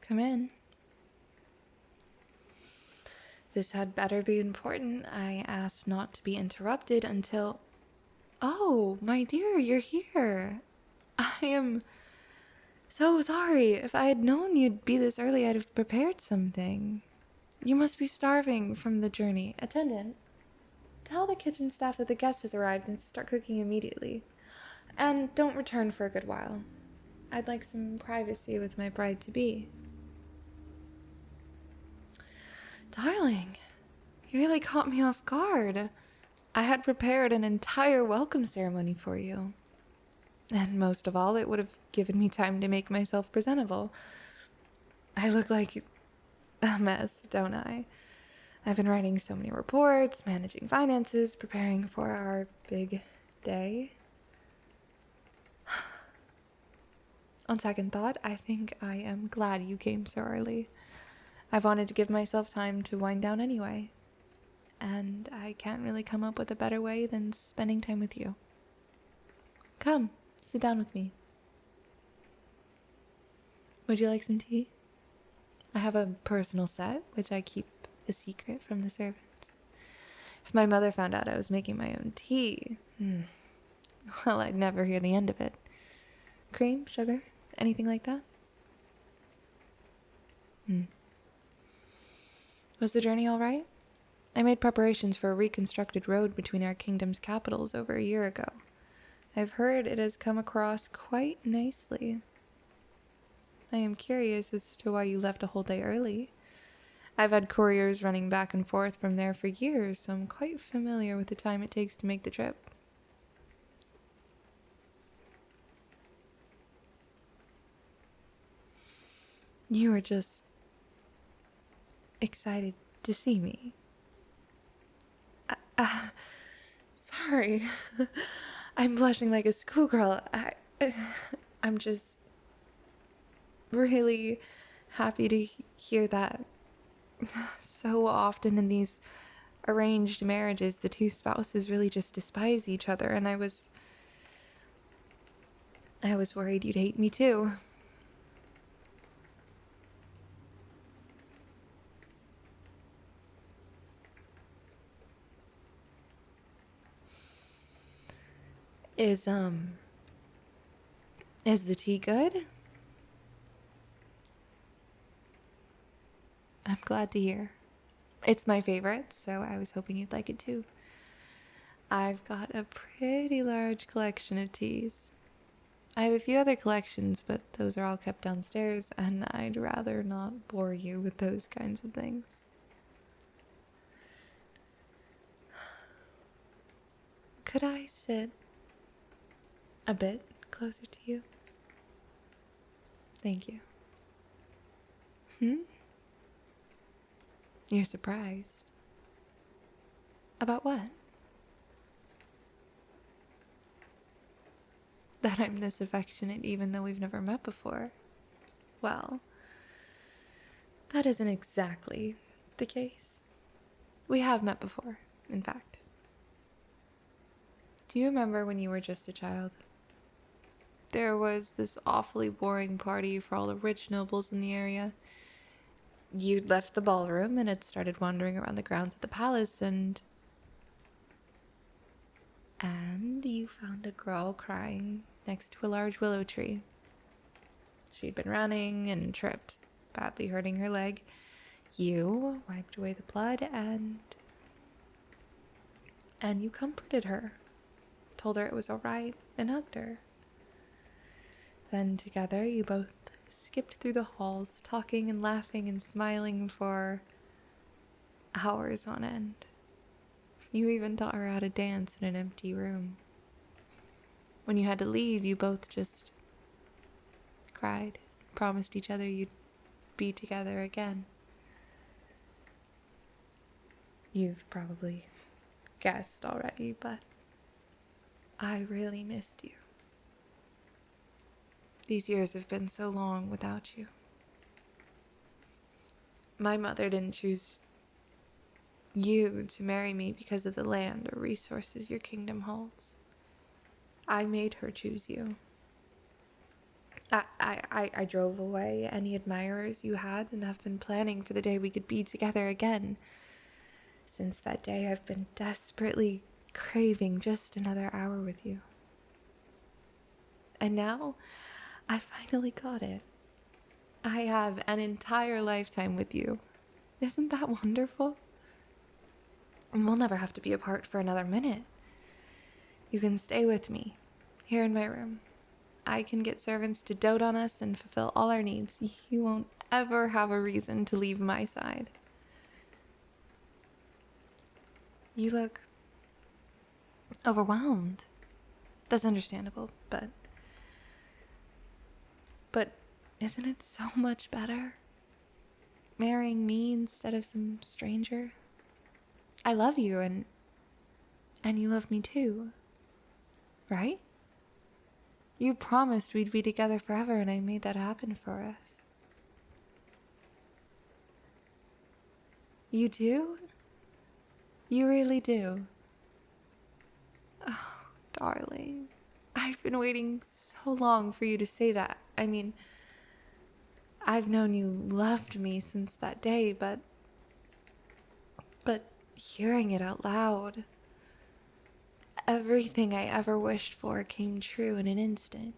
Come in. This had better be important. I asked not to be interrupted until... Oh, my dear, you're here. I am so sorry. If I had known you'd be this early, I'd have prepared something. You must be starving from the journey. Attendant, tell the kitchen staff that the guest has arrived and to start cooking immediately. And don't return for a good while. I'd like some privacy with my bride-to-be. Darling, you really caught me off guard. I had prepared an entire welcome ceremony for you. And most of all, it would have given me time to make myself presentable. I look like a mess, don't I? I've been writing so many reports, managing finances, preparing for our big day. On second thought, I think I am glad you came so early. I've wanted to give myself time to wind down anyway. And I can't really come up with a better way than spending time with you. Come, sit down with me. Would you like some tea? I have a personal set, which I keep a secret from the servants. If my mother found out I was making my own tea, well, I'd never hear the end of it. Cream, sugar, anything like that? Was the journey all right? I made preparations for a reconstructed road between our kingdom's capitals over a year ago. I've heard it has come across quite nicely. I am curious as to why you left a whole day early. I've had couriers running back and forth from there for years, so I'm quite familiar with the time it takes to make the trip. You were just excited to see me. Sorry. I'm blushing like a schoolgirl. I'm just really happy to hear that. So often in these arranged marriages, the two spouses really just despise each other, and I was worried you'd hate me too. Is the tea good? I'm glad to hear. It's my favorite, so I was hoping you'd like it too. I've got a pretty large collection of teas. I have a few other collections, but those are all kept downstairs, and I'd rather not bore you with those kinds of things. Could I sit a bit closer to you? Thank you. You're surprised. About what? That I'm this affectionate even though we've never met before. Well, that isn't exactly the case. We have met before, in fact. Do you remember when you were just a child? There was this awfully boring party for all the rich nobles in the area. You'd left the ballroom and had started wandering around the grounds of the palace, and you found a girl crying next to a large willow tree. She'd been running and tripped, badly hurting her leg. You wiped away the blood and you comforted her, told her it was all right, and hugged her. Then together you both skipped through the halls, talking and laughing and smiling for hours on end. You even taught her how to dance in an empty room. When you had to leave, you both just cried, promised each other you'd be together again. You've probably guessed already, but I really missed you. These years have been so long without you. My mother didn't choose you to marry me because of the land or resources your kingdom holds. I made her choose you. I drove away any admirers you had and have been planning for the day we could be together again. Since that day, I've been desperately craving just another hour with you. And now, I finally got it. I have an entire lifetime with you. Isn't that wonderful? And we'll never have to be apart for another minute. You can stay with me, here in my room. I can get servants to dote on us and fulfill all our needs. You won't ever have a reason to leave my side. You look overwhelmed. That's understandable, but isn't it so much better marrying me instead of some stranger? I love you and you love me too, right? You promised we'd be together forever and I made that happen for us. You do? You really do? Oh, darling. I've been waiting so long for you to say that. I mean, I've known you loved me since that day, but hearing it out loud, everything I ever wished for came true in an instant.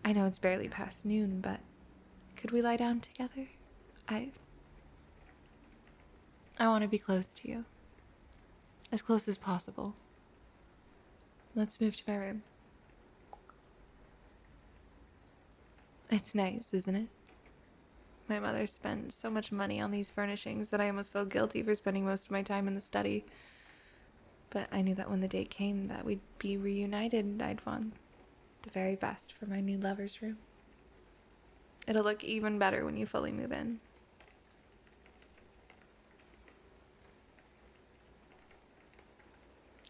I know it's barely past noon, but could we lie down together? I want to be close to you. As close as possible. Let's move to my room. It's nice, isn't it? My mother spent so much money on these furnishings that I almost felt guilty for spending most of my time in the study. But I knew that when the date came that we'd be reunited, I'd want the very best for my new lover's room. It'll look even better when you fully move in.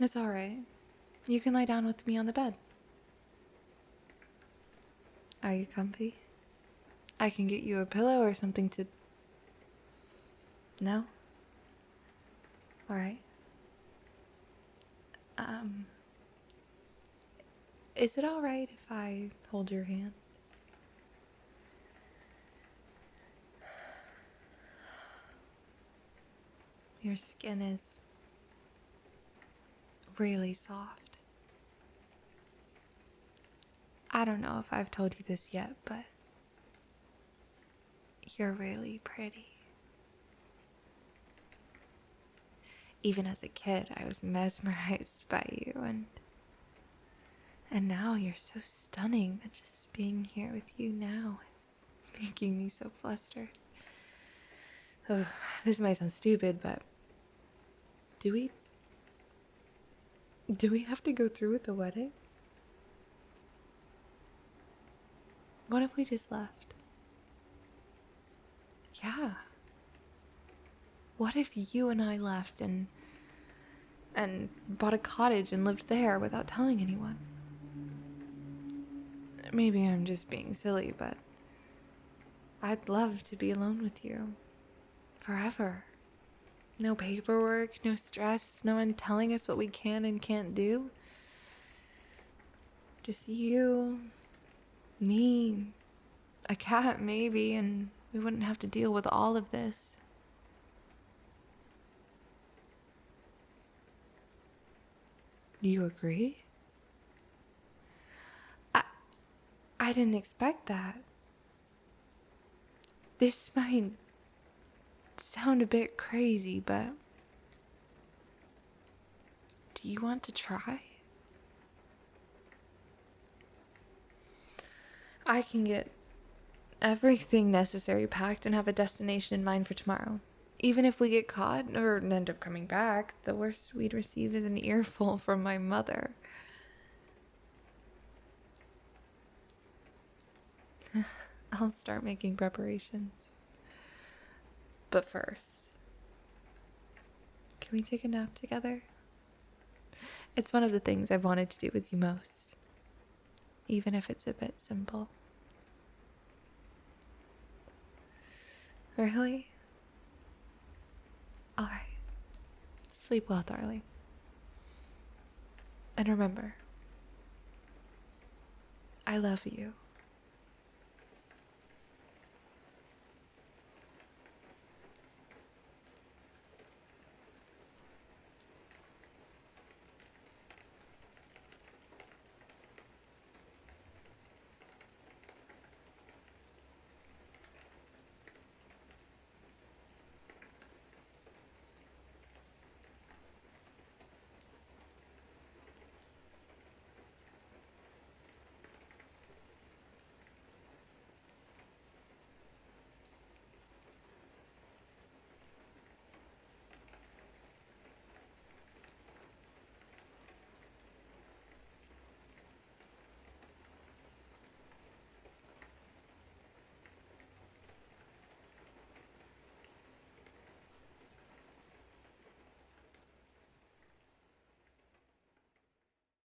It's alright. You can lie down with me on the bed. Are you comfy? I can get you a pillow or something to... No? Alright. Is it alright if I hold your hand? Your skin is really soft. I don't know if I've told you this yet, but you're really pretty. Even as a kid, I was mesmerized by you, and now you're so stunning that just being here with you now is making me so flustered. Oh, this might sound stupid, but do we have to go through with the wedding? What if we just left? Yeah. What if you and I left and bought a cottage and lived there without telling anyone? Maybe I'm just being silly, but I'd love to be alone with you. Forever. No paperwork, no stress, no one telling us what we can and can't do. Just you, me, a cat maybe, and we wouldn't have to deal with all of this. Do you agree? I didn't expect that. This might sound a bit crazy, but do you want to try? I can get everything necessary packed and have a destination in mind for tomorrow. Even if we get caught or end up coming back, the worst we'd receive is an earful from my mother. I'll start making preparations. But first, can we take a nap together? It's one of the things I've wanted to do with you most, even if it's a bit simple. Really? Alright. Sleep well, darling. And remember, I love you.